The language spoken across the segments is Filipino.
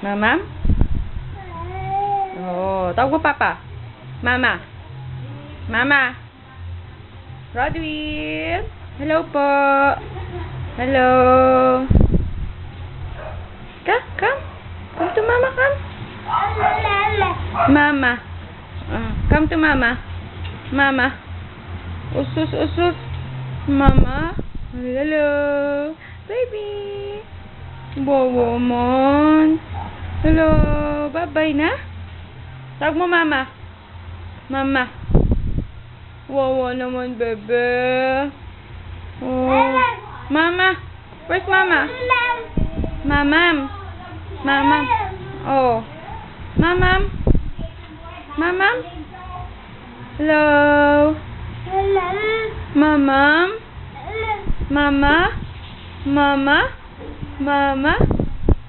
Mama? Oh, tawag mo papa. Mama. Mama. Rodwin. Hello po. Hello. Come. Come to mama, come. Mama. Come to mama. Mama. Usus. Mama. Hello. Baby. Bobo mon. Hello. Bye-bye na. Tawag mo mama. Mama. Wawa naman, bebe. Oh. Mama. Where's mama? Mamam. Oh. Mamam. Hello. Mamam. Mama.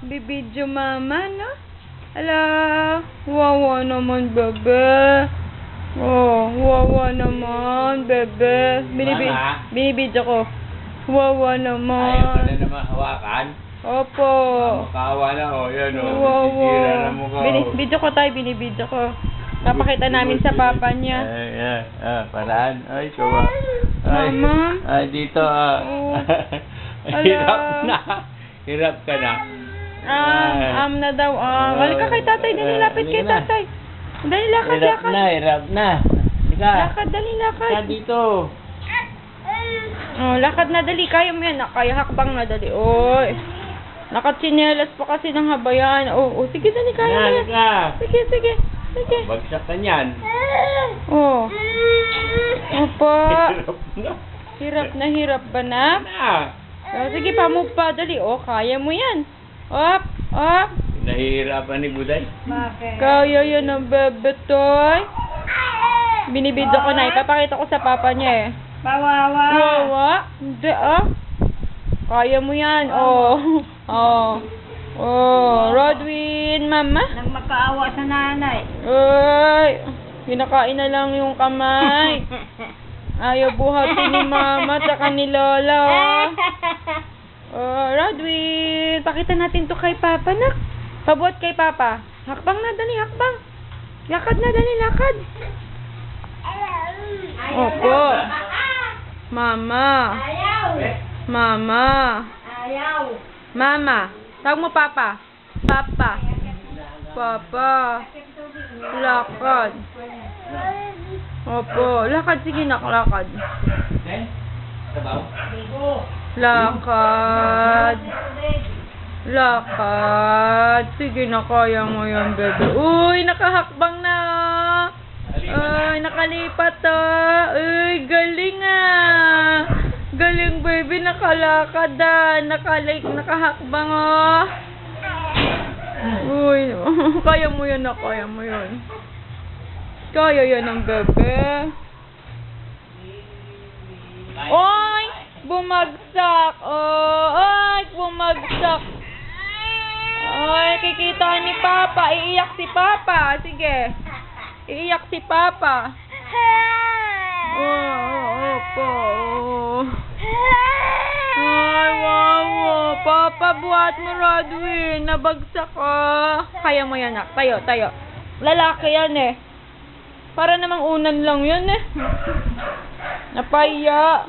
Bibidyo mama, no? Hello. Wawa naman, bebe. Oh, wawa naman, bebe. Binibidyo ko. Wawa naman. Ayaw ka na naman hawakan? Opo. Makawa na, yan o. Wawa. Sisira na mukha, Binibidyo ko. Papakita namin sa papa niya. Paraan. Ay, kawa. Mama. Ay, dito, Oh. Hirap ka na. Na daw. Halika kay tatay. Dali, lapit kay tatay. Dali, lakad. Hirap na. Ika. Lakad, dali, lakad. Ika dito. Oh, lakad na, dali. Kaya mo yan. Kaya hakbang na, dali. Oy. Nakatsinelas pa kasi ng habayan. Oh, sige, dali. Kaya mo yan. Sige. Bagsak ka niyan. Oh. Opo. Hirap na. Hirap ba na? Oh, sige, pamove pa, dali. Oh, kaya mo yan. Up. Nahihirapan ni Buday. Kaya yan ang bebe, toy. Binibidyo ko na. Ipapakita ko sa papa niya eh. Wawa? Hindi Kaya mo yan. Rodwin, mama. Nang makaawa sa nanay. Ay, kinakain na lang yung kamay. Ayaw buhatin ni mama at ni lola. Rodwin, pakita natin to kay papa, nak. Pabuhat kay papa. Hakbang na, dali, hakbang. Lakad na, dali, lakad. Opo. Mama. Mama. Tawag mo papa. Papa. Lakad. Opo. Lakad, sige, nakalakad. Lakad. Sige na, kaya mo yan, bebe. Uy, nakahakbang na. Ay, nakalipat Uy, galing Galing, baby. Nakalakad nakahakbang Uy, kaya mo yan na, kaya mo yan. Kaya yan ang bebe. Oy! Bumagsak! Bumagsak! Ay, kikita ni Papa. Iiyak si Papa. Sige. Iiyak si Papa. Opo. Ay, wow. Papa, buhat mo, Rodwin. Nabagsak ka. Kaya mo yan, nak. Tayo. Lalaki yan eh. Para namang unan lang yun eh. Napaya.